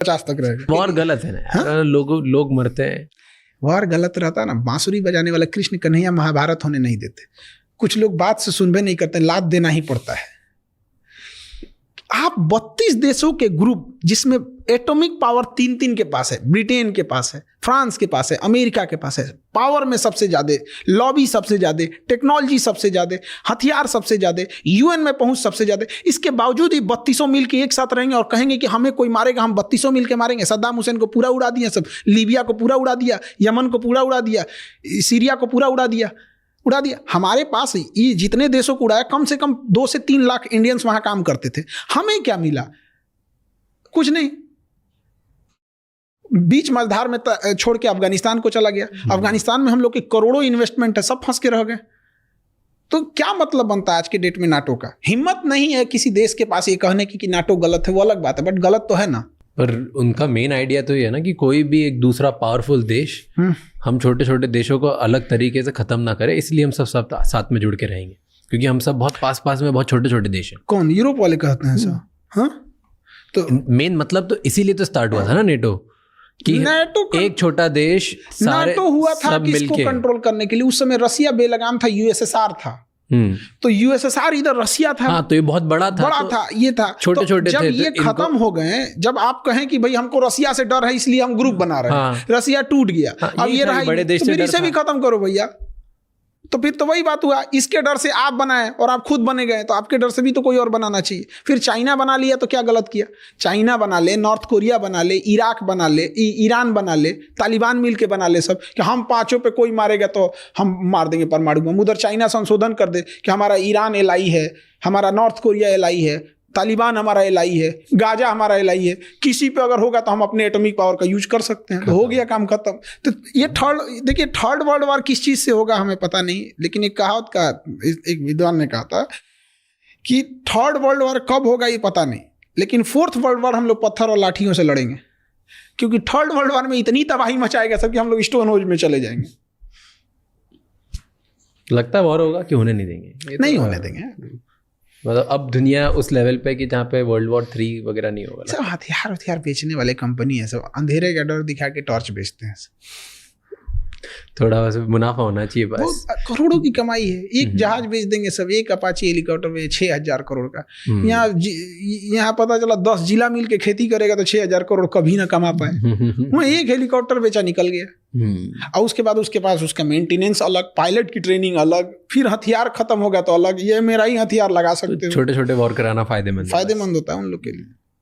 50 तक रहेगा। वॉर गलत है ना, लोग मरते हैं। वॉर गलत रहता ना, बांसुरी बजाने वाला कृष्ण कन्हैया महाभारत होने नहीं देते। कुछ लोग बात से सुनबे नहीं करते, लात देना ही पड़ता है। आप 32 देशों के ग्रुप जिसमें एटॉमिक पावर 3 के पास है, ब्रिटेन के पास है, फ्रांस के पास है, अमेरिका के पास है, पावर में सबसे ज्यादा, लॉबी सबसे ज्यादा, टेक्नोलॉजी सबसे ज्यादा, हथियार सबसे ज्यादा, यूएन में पहुंच सबसे ज्यादा, इसके बावजूद ही 3200 मिल के एक साथ रहेंगे और कहेंगे कि हमें कोई मारेगा, हम 3200 मिल के मारेंगे। सद्दाम हुसैन को पूरा उड़ा दिया, सब लीबिया को पूरा उड़ा दिया, यमन को पूरा उड़ा दिया, सीरिया को पूरा उड़ा दिया। हमारे पास ये जितने देशों को उड़ाया, कम से कम 2 से 3 लाख इंडियंस वहां काम करते थे। हमें क्या मिला? कुछ नहीं। बीच मझधार में छोड़ के अफगानिस्तान को चला गया। अफगानिस्तान में हम लोग के करोड़ों इन्वेस्टमेंट है, सब फंस के रह गए। तो क्या मतलब बनता है आज के डेट में नाटो का? हिम्मत नहीं है किसी देश के पास ये कहने की कि नाटो गलत है। वो अलग बात है, बट गलत तो है ना। पर उनका मेन आइडिया तो ये है ना कि कोई भी एक दूसरा पावरफुल देश हम छोटे छोटे देशों को अलग तरीके से खत्म ना करे, इसलिए हम सब साथ में जुड़ के रहेंगे, क्योंकि हम सब बहुत पास में बहुत छोटे छोटे देश हैं। कौन? यूरोप वाले कहते हैं ऐसा? हाँ, तो मेन मतलब तो इसीलिए तो स्टार्ट हुआ था ना नेटो, कि एक छोटा देश नाटो हुआ था किसको कंट्रोल करने के लिए। उस समय रसिया बेलगाम था, यूएसएसआर था। तो यूएसएसआर इधर रसिया था। हाँ, तो ये बहुत बड़ा था, ये था छोटे छोटे जब ये खत्म हो गए, जब आप कहें कि भाई हमको रसिया से डर है इसलिए हम ग्रुप बना रहे हैं, रसिया टूट गया, अब ये रहा, बड़े देश तो इसे भी खत्म करो भैया। तो फिर तो वही बात हुआ, इसके डर से आप बनाए और आप खुद बने गए, तो आपके डर से भी तो कोई और बनाना चाहिए। फिर चाइना बना लिया तो क्या गलत किया? चाइना बना ले, नॉर्थ कोरिया बना ले, इराक बना ले, ईरान बना ले, तालिबान मिल के बना ले सब, कि हम पांचों पे कोई मारेगा तो हम मार देंगे परमाणु बम। उधर चाइना संशोधन कर दे कि हमारा ईरान एलआई है, हमारा नॉर्थ कोरिया एलआई है, तालिबान हमारा एलआई है, गाजा हमारा एलआई है। किसी पे अगर होगा तो हम अपने एटॉमिक पावर का यूज कर सकते हैं, तो हो गया काम खत्म। तो ये थर्ड वर्ल्ड वॉर किस चीज से होगा हमें पता नहीं, लेकिन एक कहावत का एक विद्वान ने कहा था कि थर्ड वर्ल्ड वॉर कब होगा ये पता नहीं, लेकिन फोर्थ वर्ल्ड वॉर हम लोग पत्थर और लाठियों से लड़ेंगे, क्योंकि थर्ड वर्ल्ड वॉर में इतनी तबाही मचाएगा सब कि हम लोग स्टोन होज में चले जाएंगे। लगता है वॉर होगा कि होने नहीं देंगे? नहीं होने देंगे। मतलब अब दुनिया उस लेवल पे कि जहाँ पे वर्ल्ड वॉर 3 वगैरह नहीं होगा। सब हथियार बेचने वाले कंपनी है, सब अंधेरे का डर दिखा के टॉर्च बेचते हैं। थोड़ा बस मुनाफा होना चाहिए बस। करोड़ों की कमाई है। एक जहाज बेच देंगे सब, एक अपाची हेलीकॉप्टर बेच 6000 करोड़ का। यहाँ पता चला 10 जिला मिल के खेती करेगा तो 6000 करोड़ कभी ना कमा पाए। वहाँ एक हेलीकॉप्टर बेचा, निकल गया। और उसके बाद उसके पास उसका मेंटेनेंस अलग, पायलट की ट्रेनिंग अलग, फिर हथियार खत्म हो गया तो अलग। ये मेरा ही हथियार लगा सकते हो। छोटे छोटे वॉर कराना फायदेमंद होता है उन लोग के लिए।